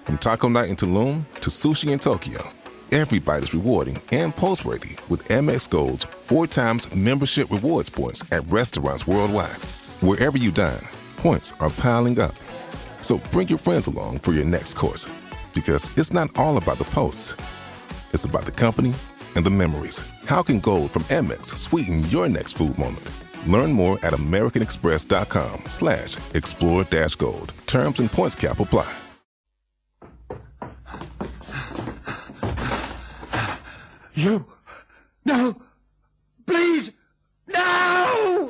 From taco night in Tulum to sushi in Tokyo, every bite is rewarding and post-worthy with Amex Gold's 4 times membership rewards points at restaurants worldwide. Wherever you dine, points are piling up. So bring your friends along for your next course, because it's not all about the posts. It's about the company and the memories. How can gold from Amex sweeten your next food moment? Learn more at americanexpress.com/explore-gold. Terms and points cap apply. You! No! Please! No!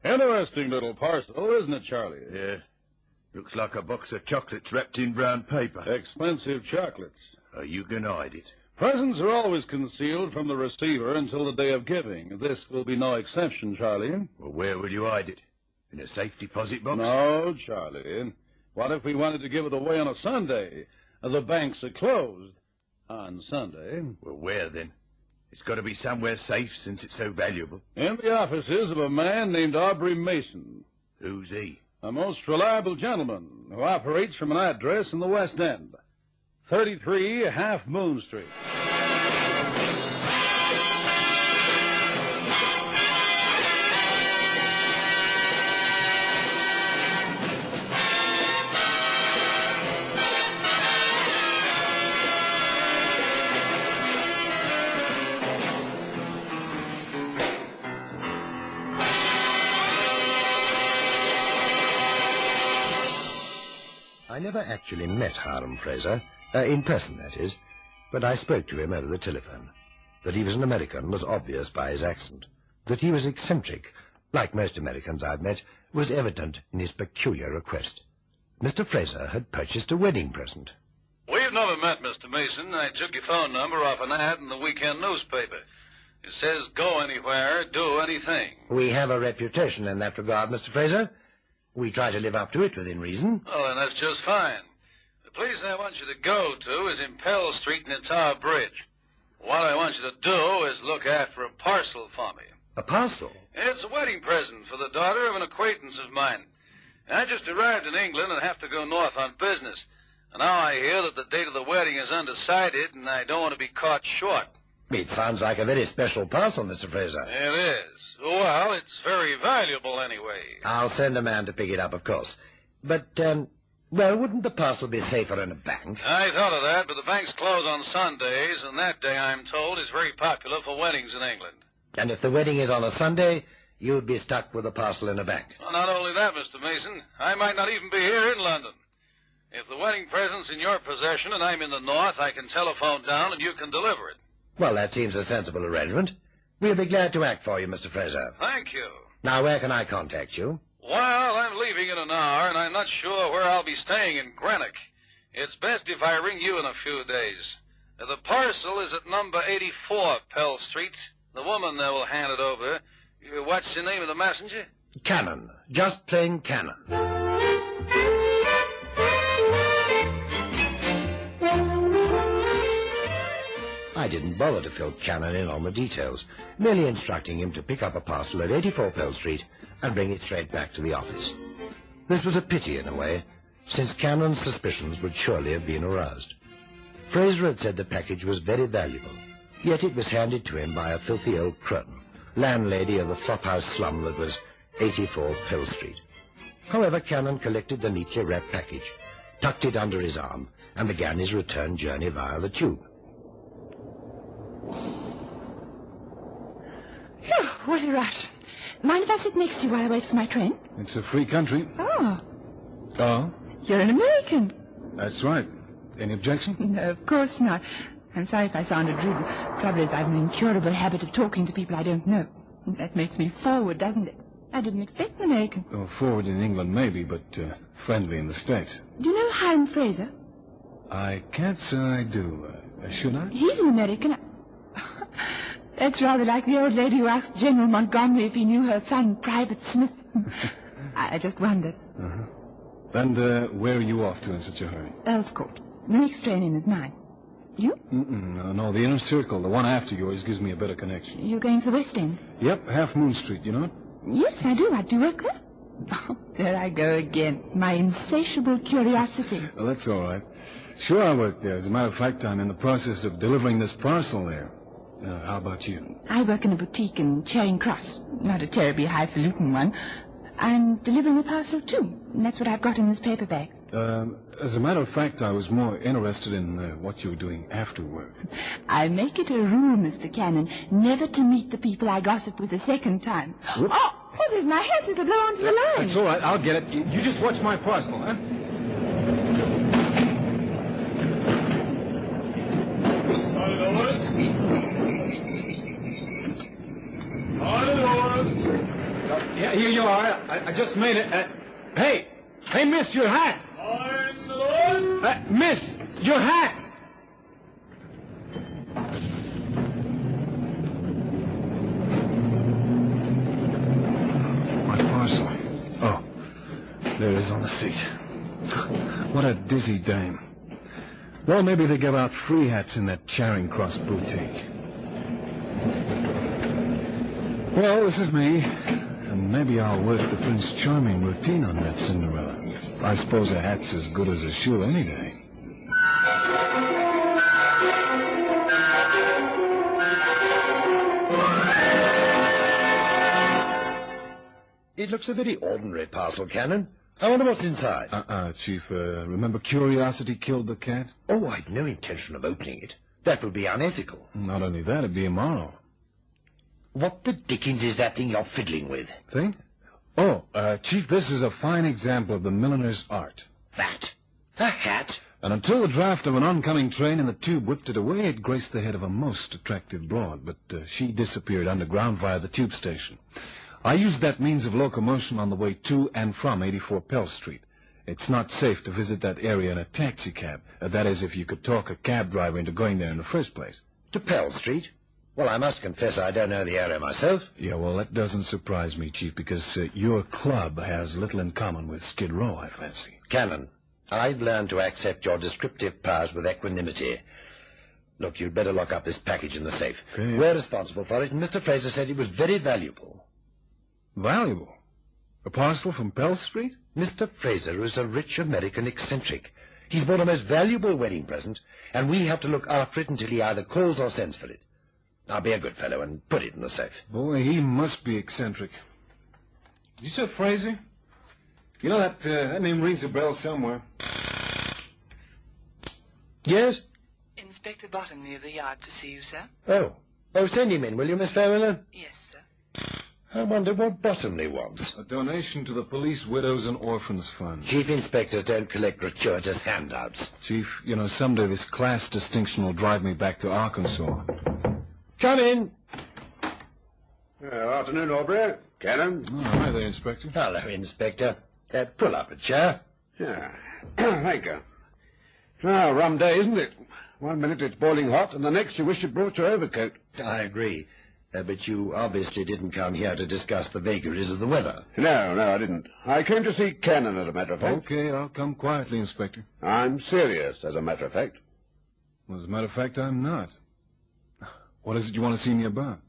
Interesting little parcel, isn't it, Charlie? Yeah. Looks like a box of chocolates wrapped in brown paper. Expensive chocolates. Are you going to hide it? Presents are always concealed from the receiver until the day of giving. This will be no exception, Charlie. Well, where will you hide it? In a safe deposit box? No, Charlie. What if we wanted to give it away on a Sunday? The banks are closed on Sunday. Well, where then? It's got to be somewhere safe since it's so valuable. In the offices of a man named Aubrey Mason. Who's he? A most reliable gentleman who operates from an address in the West End. 33 Half Moon Street. I never actually met Hiram Fraser, in person, that is, but I spoke to him over the telephone. That he was an American was obvious by his accent. That he was eccentric, like most Americans I've met, was evident in his peculiar request. Mr. Fraser had purchased a wedding present. We've never met, Mr. Mason. I took your phone number off an ad in the weekend newspaper. It says go anywhere, do anything. We have a reputation in that regard, Mr. Fraser. We try to live up to it within reason. Oh, then that's just fine. The place I want you to go to is in Pell Street near Tower Bridge. What I want you to do is look after a parcel for me. A parcel? It's a wedding present for the daughter of an acquaintance of mine. I just arrived in England and have to go north on business. And now I hear that the date of the wedding is undecided, and I don't want to be caught short. It sounds like a very special parcel, Mr. Fraser. It is. Well, it's very valuable anyway. I'll send a man to pick it up, of course. But, well, wouldn't the parcel be safer in a bank? I thought of that, but the banks close on Sundays, and that day, I'm told, is very popular for weddings in England. And if the wedding is on a Sunday, you'd be stuck with a parcel in a bank. Well, not only that, Mr. Mason, I might not even be here in London. If the wedding present's in your possession and I'm in the north, I can telephone down and you can deliver it. Well, that seems a sensible arrangement. We'll be glad to act for you, Mr. Fraser. Thank you. Now, where can I contact you? Well, I'm leaving in an hour, and I'm not sure where I'll be staying in Greenock. It's best if I ring you in a few days. The parcel is at number 84 Pell Street. The woman there will hand it over. What's the name of the messenger? Cannon. Just plain Cannon. I didn't bother to fill Cannon in on the details, merely instructing him to pick up a parcel at 84 Pell Street and bring it straight back to the office. This was a pity in a way, since Cannon's suspicions would surely have been aroused. Fraser had said the package was very valuable, yet it was handed to him by a filthy old crone, landlady of the flophouse slum that was 84 Pell Street. However, Cannon collected the neatly wrapped package, tucked it under his arm, and began his return journey via the tube. Phew, what a rush. Mind if I sit next to you while I wait for my train? It's a free country. Oh, Oh? you're an American. That's right. Any objection? No, of course not. I'm sorry if I sounded rude. Trouble is, I've an incurable habit of talking to people I don't know. That makes me forward, doesn't it? I didn't expect an American. Well, forward in England, maybe, but friendly in the States. Do you know Hiram Fraser? I can't say I do. Should I? He's an American. That's rather like the old lady who asked General Montgomery if he knew her son, Private Smith. I just wondered. And where are you off to in such a hurry? Earl's Court. The next train in is mine. You? No, the inner circle, the one after yours, gives me a better connection. You're going to the West End? Yep, Half Moon Street, you know it? Yes, I do. I do work there. Oh, there I go again. My insatiable curiosity. Well, that's all right. Sure, I work there. As a matter of fact, I'm in the process of delivering this parcel there. How about you? I work in a boutique in Charing Cross. Not a terribly highfalutin one. I'm delivering a parcel, too. And that's what I've got in this paper bag. As a matter of fact, I was more interested in what you were doing after work. I make it a rule, Mr. Cannon, never to meet the people I gossip with a second time. Oh, there's my hat. It'll blow onto the line. That's all right. I'll get it. You just watch my parcel, huh? Yeah, here you are. I just made it. Hey, miss, your hat. Miss, your hat. My parcel. Oh, there it is on the seat. What a dizzy dame. Well, maybe they give out free hats in that Charing Cross boutique. Well, this is me, and maybe I'll work the Prince Charming routine on that Cinderella. I suppose a hat's as good as a shoe any day. It looks a very ordinary parcel, Cannon. I wonder what's inside. Chief, remember curiosity killed the cat? Oh, I've no intention of opening it. That would be unethical. Not only that, it'd be immoral. What the dickens is that thing you're fiddling with? Thing? Oh, Chief, this is a fine example of the milliner's art. That? A hat? And until the draft of an oncoming train in the tube whipped it away, it graced the head of a most attractive blonde, but she disappeared underground via the tube station. I used that means of locomotion on the way to and from 84 Pell Street. It's not safe to visit that area in a taxicab. That is, if you could talk a cab driver into going there in the first place. To Pell Street? Well, I must confess I don't know the area myself. Yeah, well, that doesn't surprise me, Chief, because your club has little in common with Skid Row, I fancy. Cannon, I've learned to accept your descriptive powers with equanimity. Look, you'd better lock up this package in the safe. Okay. We're responsible for it, and Mr. Fraser said it was very valuable. Valuable? A parcel from Pell Street? Mr. Fraser is a rich American eccentric. He's bought a most valuable wedding present, and we have to look after it until he either calls or sends for it. Now, be a good fellow and put it in the safe. Boy, he must be eccentric. You said Fraser? You know, that name rings a bell somewhere. Yes? Inspector Bottomley of the yard to see you, sir. Oh, send him in, will you, Miss Fairweather? Yes, sir. I wonder what Bottomley wants. A donation to the Police Widows and Orphans Fund. Chief inspectors don't collect gratuitous handouts. Chief, you know, someday this class distinction will drive me back to Arkansas. Come in. Afternoon, Aubrey. Cannon. Oh, hi there, Inspector. Hello, Inspector. Pull up a chair. Yeah. Thank you. Ah, rum day, isn't it? 1 minute it's boiling hot, and the next you wish you brought your overcoat. I agree. But you obviously didn't come here to discuss the vagaries of the weather. No, I didn't. I came to see Cannon, as a matter of fact. Okay, I'll come quietly, Inspector. I'm serious, as a matter of fact. Well, as a matter of fact, I'm not. What is it you want to see me about?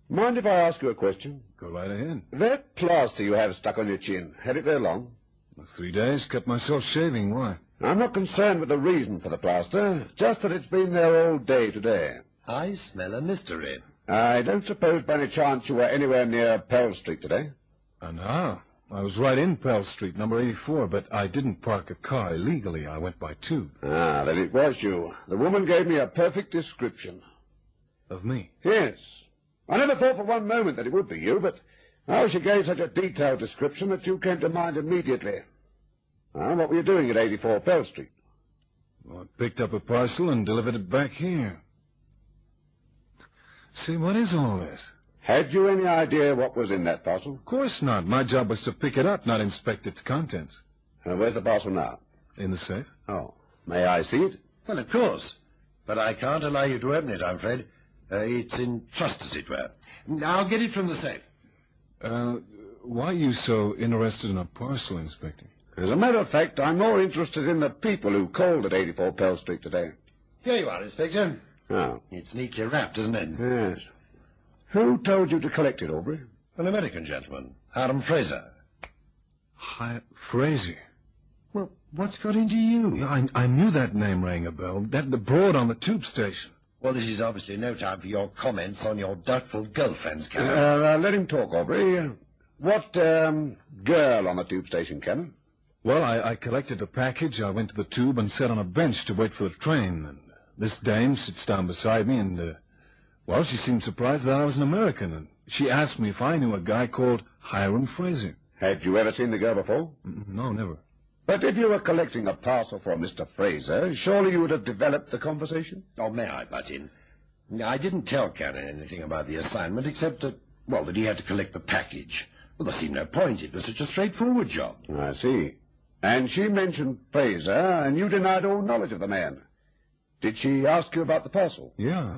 Mind if I ask you a question? Go right ahead. That plaster you have stuck on your chin, had it there long? 3 days, cut myself shaving. Why? I'm not concerned with the reason for the plaster, just that it's been there all day today. I smell a mystery. I don't suppose by any chance you were anywhere near Pell Street today? And how? I was right in Pell Street, number 84, but I didn't park a car illegally. I went by tube. Ah, then it was you. The woman gave me a perfect description. Of me? Yes. I never thought for one moment that it would be you, but now she gave such a detailed description that you came to mind immediately. Ah, what were you doing at 84 Pell Street? Well, I picked up a parcel and delivered it back here. See, what is all this? Had you any idea what was in that parcel? Of course not. My job was to pick it up, not inspect its contents. Where's the parcel now? In the safe. Oh, may I see it? Well, of course. But I can't allow you to open it, I'm afraid. It's in trust, as it were. I'll get it from the safe. Why are you so interested in a parcel, Inspector? As a matter of fact, I'm more interested in the people who called at 84 Pell Street today. Here you are, Inspector. Oh. It's neatly wrapped, isn't it? Yes. Who told you to collect it, Aubrey? An American gentleman, Hiram Fraser. Fraser. Well, what's got into you? I knew that name rang a bell. That the broad on the tube station. Well, this is obviously no time for your comments on your doubtful girlfriend's Cannon. Let him talk, Aubrey. What girl on the tube station, Cannon? Well, I collected the package, I went to the tube and sat on a bench to wait for the train. And this dame sits down beside me and, well, she seemed surprised that I was an American. And she asked me if I knew a guy called Hiram Fraser. Had you ever seen the girl before? No, never. But if you were collecting a parcel for Mr. Fraser, surely you would have developed the conversation? Oh, may I butt in? I didn't tell Cannon anything about the assignment, except that he had to collect the package. Well, there seemed no point. It was such a straightforward job. I see. And she mentioned Fraser, and you denied all knowledge of the man. Did she ask you about the parcel? Yeah.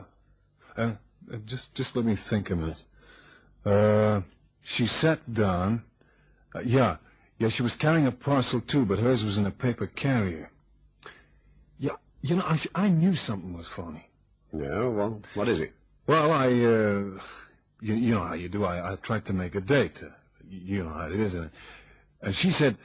Just let me think a minute. She sat down. Yeah, she was carrying a parcel too, but hers was in a paper carrier. Yeah, I knew something was phony. Yeah, well, what is it? Well, you know how you do. I tried to make a date. You know how it is, isn't it? And she said,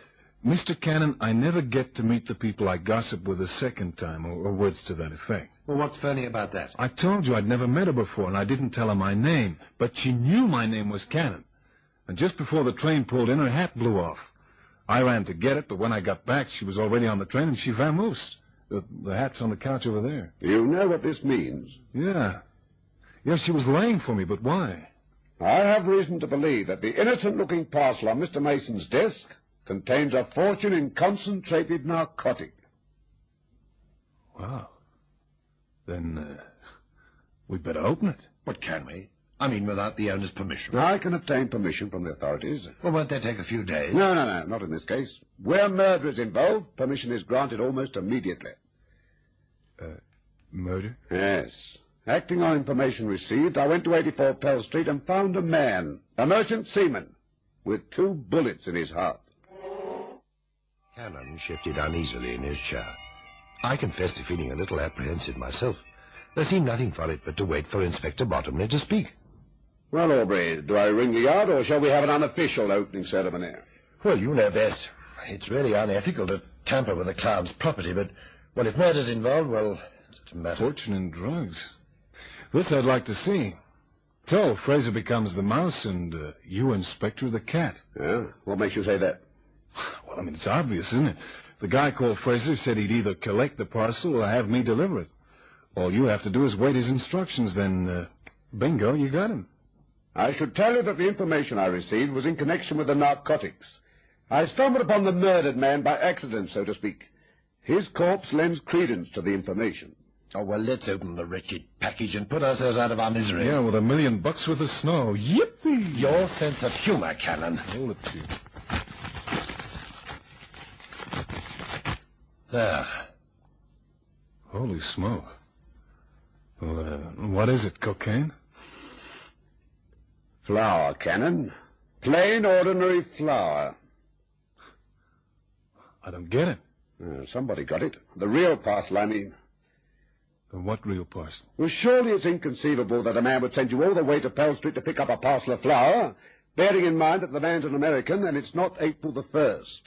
Mr. Cannon, I never get to meet the people I gossip with a second time, or words to that effect. Well, what's funny about that? I told you I'd never met her before, and I didn't tell her my name, but she knew my name was Cannon. And just before the train pulled in, her hat blew off. I ran to get it, but when I got back, she was already on the train, and she vamoosed. The hat's on the couch over there. You know what this means? Yeah. Yes, she was laying for me, but why? I have reason to believe that the innocent-looking parcel on Mr. Mason's desk contains a fortune in concentrated narcotic. Wow. Then, we'd better open it. But can we? I mean, without the owner's permission. I can obtain permission from the authorities. Well, won't that take a few days? No, not in this case. Where murder is involved, permission is granted almost immediately. Murder? Yes. Acting on information received, I went to 84 Pell Street and found a man, a merchant seaman, with 2 bullets in his heart. Cannon shifted uneasily in his chair. I confess to feeling a little apprehensive myself. There seemed nothing for it but to wait for Inspector Bottomley to speak. Well, Aubrey, do I ring the yard, or shall we have an unofficial opening ceremony? Well, you know best. It's really unethical to tamper with a client's property, but, well, if murder's involved, well, it's a matter. Fortune in drugs. This I'd like to see. So, Fraser becomes the mouse, and you, Inspector, the cat. Yeah? What makes you say that? Well, I mean, it's obvious, isn't it? The guy called Fraser said he'd either collect the parcel or have me deliver it. All you have to do is wait his instructions, then, bingo, you got him. I should tell you that the information I received was in connection with the narcotics. I stumbled upon the murdered man by accident, so to speak. His corpse lends credence to the information. Oh, well, let's open the wretched package and put ourselves out of our misery. Yeah, with $1 million worth of snow. Yippee! Your sense of humor, Cannon. Hold it, Chief. There. Holy smoke. Well, what is it, cocaine? Flour, Cannon. Plain, ordinary flour. I don't get it. Somebody got it. The real parcel, I mean. What real parcel? Well, surely it's inconceivable that a man would send you all the way to Pell Street to pick up a parcel of flour, bearing in mind that the man's an American and it's not April the 1st.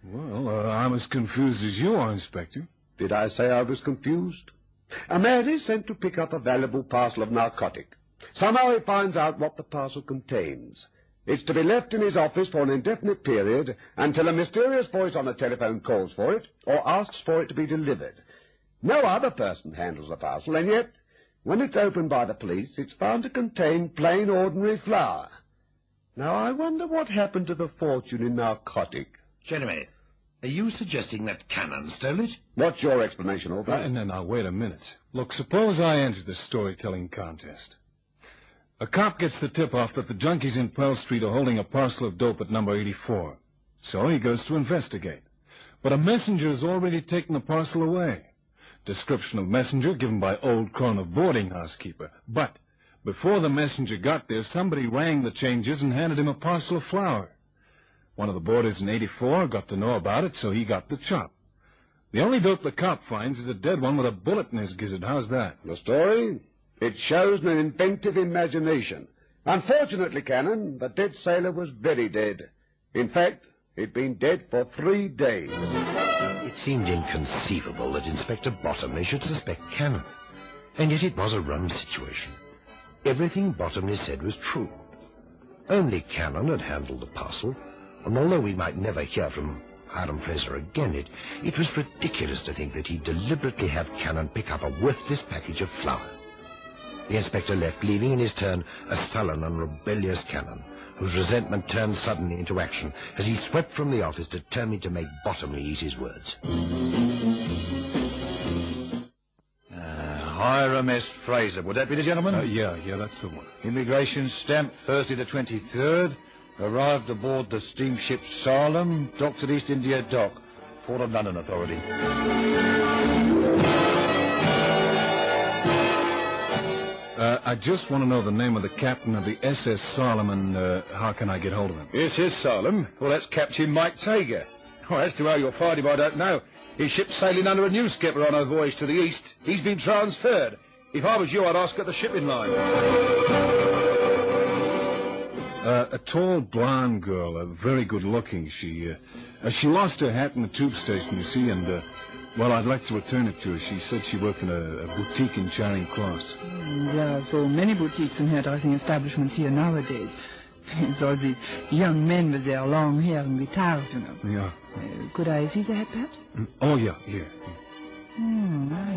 Well, I'm as confused as you are, Inspector. Did I say I was confused? A man is sent to pick up a valuable parcel of narcotic. Somehow he finds out what the parcel contains. It's to be left in his office for an indefinite period until a mysterious voice on the telephone calls for it or asks for it to be delivered. No other person handles the parcel, and yet, when it's opened by the police, it's found to contain plain, ordinary flour. Now, I wonder what happened to the fortune in narcotic. Jeanie, are you suggesting that Cannon stole it? What's your explanation, Aubrey? Now, wait a minute. Look, suppose I enter the storytelling contest. A cop gets the tip-off that the junkies in Pell Street are holding a parcel of dope at number 84. So he goes to investigate. But a messenger has already taken the parcel away. Description of messenger given by old crone of boarding house keeper. But before the messenger got there, somebody rang the changes and handed him a parcel of flour. One of the boarders in 84 got to know about it, so he got the chop. The only dope the cop finds is a dead one with a bullet in his gizzard. How's that? The story? It shows an inventive imagination. Unfortunately, Cannon, the dead sailor was very dead. In fact, he'd been dead for 3 days. It seemed inconceivable that Inspector Bottomley should suspect Cannon. And yet it was a rum situation. Everything Bottomley said was true. Only Cannon had handled the parcel, and although we might never hear from Hiram Fraser again, it was ridiculous to think that he'd deliberately have Cannon pick up a worthless package of flour. The inspector left, leaving in his turn a sullen and rebellious Cannon, whose resentment turned suddenly into action as he swept from the office, determined to make Bottomley eat his words. Hiram S. Fraser, would that be the gentleman? Yeah, that's the one. Immigration stamp Thursday the 23rd. Arrived aboard the steamship Salem, docked at East India Dock. Port of London Authority. I just want to know the name of the captain of the SS Salem, and how can I get hold of him? SS Salem? Well, that's Captain Mike Tager. Well, as to how you'll find him, I don't know. His ship's sailing under a new skipper on her voyage to the east. He's been transferred. If I was you, I'd ask at the shipping line. A tall, blonde girl, very good-looking. She lost her hat in the tube station, you see, and, well, I'd like to return it to her. She said she worked in a boutique in Charing Cross. There are so many boutiques and hairdressing establishments here nowadays. It's all these young men with their long hair and guitars, you know. Yeah. Could I see the hat, perhaps? Oh, yeah.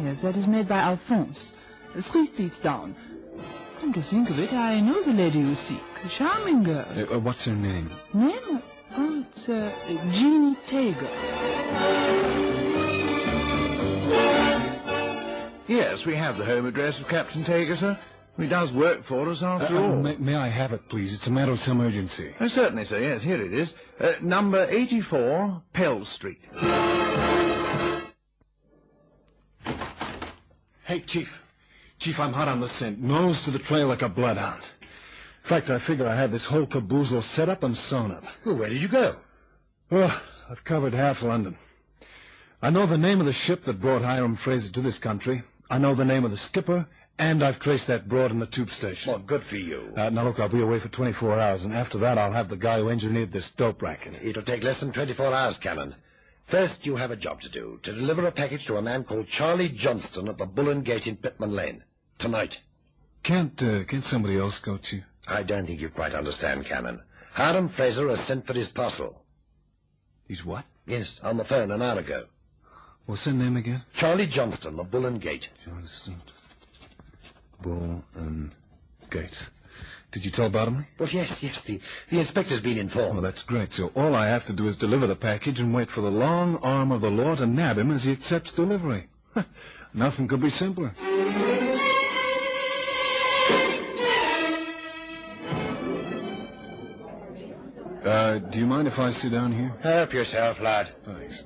Yes, that is made by Alphonse. 3 streets down. Come to think of it, I know the lady you seek. A charming girl. What's her name? Name? Oh, it's Jeanie Tager. Yes, we have the home address of Captain Tager, sir. He does work for us, after all. May I have it, please? It's a matter of some urgency. Certainly, sir. Yes, here it is. Number 84, Pell Street. Hey, Chief. Chief, I'm hot on the scent. Nose to the trail like a bloodhound. In fact, I figure I have this whole caboozle set up and sewn up. Well, where did you go? Well, I've covered half London. I know the name of the ship that brought Hiram Fraser to this country. I know the name of the skipper. And I've traced that broad in the tube station. Well, good for you. Now, look, I'll be away for 24 hours, and after that I'll have the guy who engineered this dope racket. It'll take less than 24 hours, Cannon. First, you have a job to do, to deliver a package to a man called Charlie Johnston at the Bull and Gate in Pitman Lane. Tonight. Can't somebody else go, Chief? I don't think you quite understand, Cannon. Hiram Fraser has sent for his parcel. He's what? Yes, on the phone an hour ago. What's his name again? Charlie Johnston, the Bull and Gate. Johnston. Bull and Gate. Did you tell Bottomley? Well, yes. The inspector's been informed. Oh, that's great. So all I have to do is deliver the package and wait for the long arm of the law to nab him as he accepts delivery. Nothing could be simpler. Do you mind if I sit down here? Help yourself, lad. Thanks.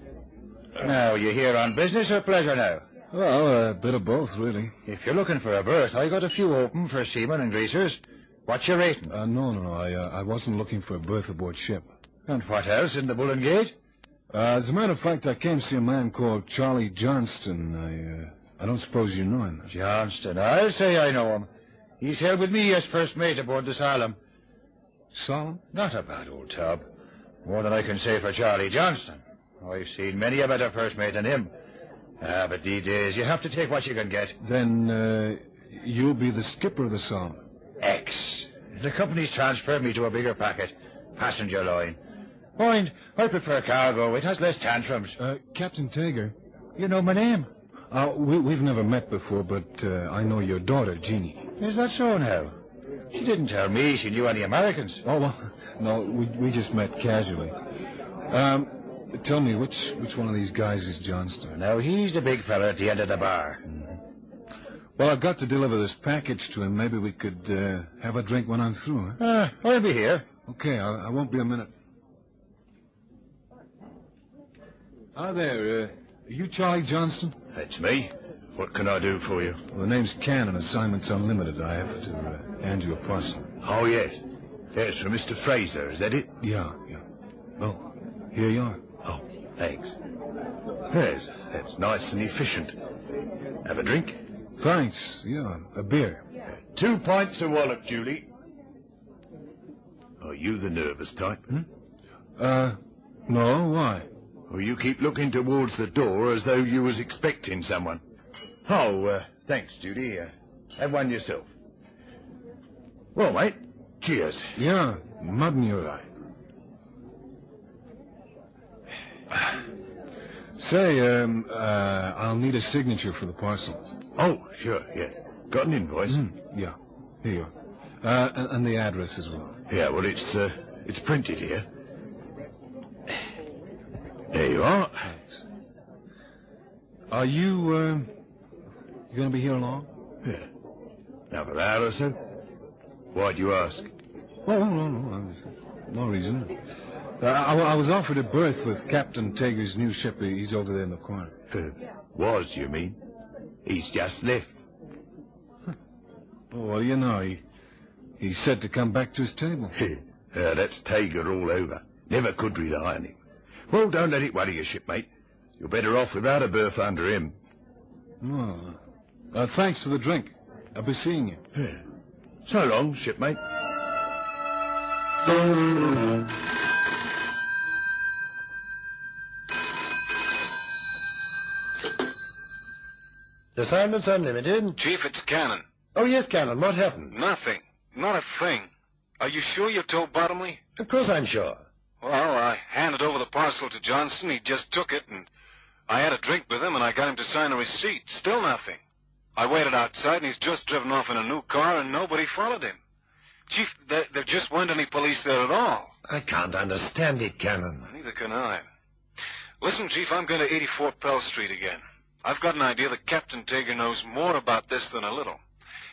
Now, you here on business or pleasure now? Well, a bit of both, really. If you're looking for a berth, I got a few open for seamen and greasers. What's your rating? No. I wasn't looking for a berth aboard ship. And what else in the Bull and Gate? As a matter of fact, I came to see a man called Charlie Johnston. I don't suppose you know him. Johnston. I'll say I know him. He's held with me as first mate aboard the Salem. Salem? Not a bad old tub. More than I can say for Charlie Johnston. I've seen many a better first mate than him. But these days, you have to take what you can get. Then, you'll be the skipper of the Salem? X. The company's transferred me to a bigger packet. Passenger line. Mind, I prefer cargo. It has less tantrums. Captain Tager. You know my name? We've never met before, but I know your daughter, Jeanie. Is that so now? She didn't tell me she knew any Americans. Oh, well, no, we just met casually. Tell me, which one of these guys is Johnston? Now, he's the big fella at the end of the bar. Well, I've got to deliver this package to him. Maybe we could have a drink when I'm through, huh? I'll be here. Okay, I won't be a minute. Hi there, are you Charlie Johnston? That's me. What can I do for you? Well, the name's Cannon, assignment's unlimited. I have to hand you a parcel. Oh, yes. Yes, from Mr. Fraser, is that it? Yeah. Oh, here you are. Oh, thanks. Yes, that's nice and efficient. Have a drink? Thanks. Yeah, a beer. 2 pints of wallop, Julie. Are you the nervous type? No, why? Well, you keep looking towards the door as though you was expecting someone. Oh, thanks, Judy. Have one yourself. Well, mate, cheers. Yeah, mud in your eye. Say, I'll need a signature for the parcel. Oh, sure, yeah. Got an invoice? Yeah, here you are. And the address as well. Yeah, well, it's printed here. There you are. Thanks. Are you going to be here long? Yeah. Another hour or so. Why'd you ask? Well, no reason. I was offered a berth with Captain Tager's new ship. He's over there in the corner. Was, you mean? He's just left. Oh, well, you know, he said to come back to his table. That's Tager all over. Never could rely on him. Well, don't let it worry you, shipmate. You're better off without a berth under him. Well, thanks for the drink. I'll be seeing you. Yeah. So long, shipmate. Assignments Unlimited? Chief, it's Cannon. Oh, yes, Cannon. What happened? Nothing. Not a thing. Are you sure you told Bottomley? Of course I'm sure. Well, I handed over the parcel to Johnston. He just took it, and I had a drink with him, and I got him to sign a receipt. Still nothing. I waited outside, and he's just driven off in a new car, and nobody followed him. Chief, there just weren't any police there at all. I can't understand it, Cannon. Neither can I. Listen, Chief, I'm going to 84 Pell Street again. I've got an idea that Captain Tager knows more about this than a little.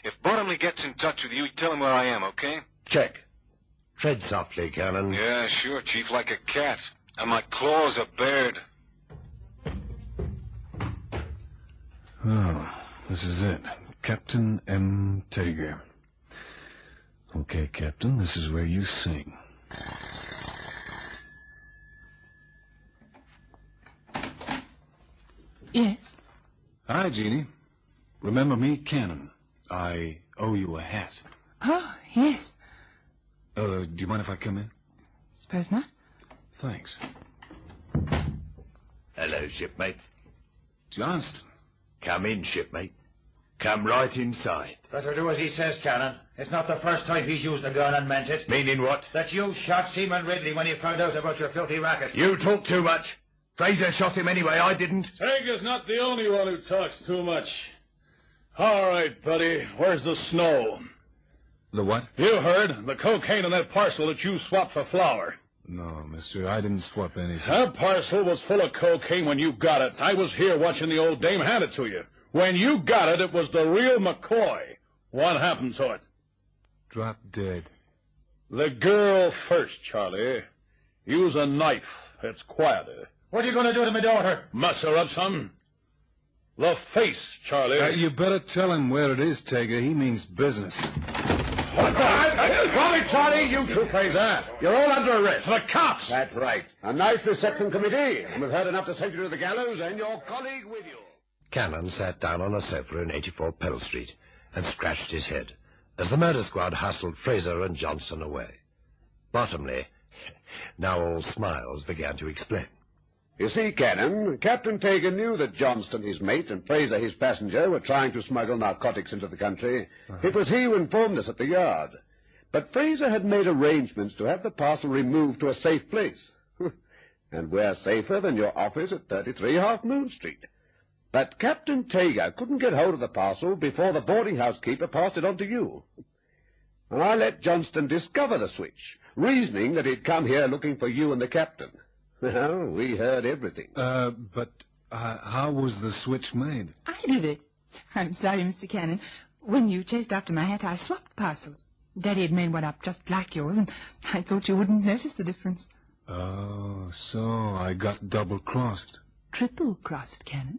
If Bottomley gets in touch with you, tell him where I am, okay? Check. Tread softly, Cannon. Yeah, sure, Chief, like a cat. And my claws are bared. Oh, this is it. Captain M. Tager. Okay, Captain, this is where you sing. Yes? Hi, Jeanie. Remember me, Cannon. I owe you a hat. Oh, yes. Do you mind if I come in? Suppose not. Thanks. Hello, shipmate. Johnston. Come in, shipmate. Come right inside. Better do as he says, Cannon. It's not the first time he's used a gun and meant it. Meaning what? That you shot Seaman Ridley when he found out about your filthy racket. You talk too much. Fraser shot him anyway, I didn't. Tager's not the only one who talks too much. All right, buddy, where's the snow? The what? You heard. The cocaine in that parcel that you swapped for flour. No, mister, I didn't swap anything. That parcel was full of cocaine when you got it. I was here watching the old dame hand it to you. When you got it, it was the real McCoy. What happened to it? Drop dead. The girl first, Charlie. Use a knife. It's quieter. What are you going to do to my daughter? Muss her up some. The face, Charlie. You better tell him where it is, Tager. He means business. What the? Robby, Charlie, you two Fraser. You're all under arrest. The cops. That's right. A nice reception committee. And we've heard enough to send you to the gallows and your colleague with you. Cannon sat down on a sofa in 84 Pell Street and scratched his head as the murder squad hustled Fraser and Johnston away. Bottomley, now all smiles, began to explain. You see, Cannon, Captain Tager knew that Johnston, his mate, and Fraser, his passenger, were trying to smuggle narcotics into the country. It was he who informed us at the yard. But Fraser had made arrangements to have the parcel removed to a safe place. And where safer than your office at 33 Half Moon Street. But Captain Tager couldn't get hold of the parcel before the boarding-house keeper passed it on to you. And I let Johnston discover the switch, reasoning that he'd come here looking for you and the captain. Well, we heard everything. But how was the switch made? I did it. I'm sorry, Mr. Cannon. When you chased after my hat, I swapped parcels. Daddy had made one up just like yours, and I thought you wouldn't notice the difference. Oh, so I got double-crossed. Triple-crossed, Cannon.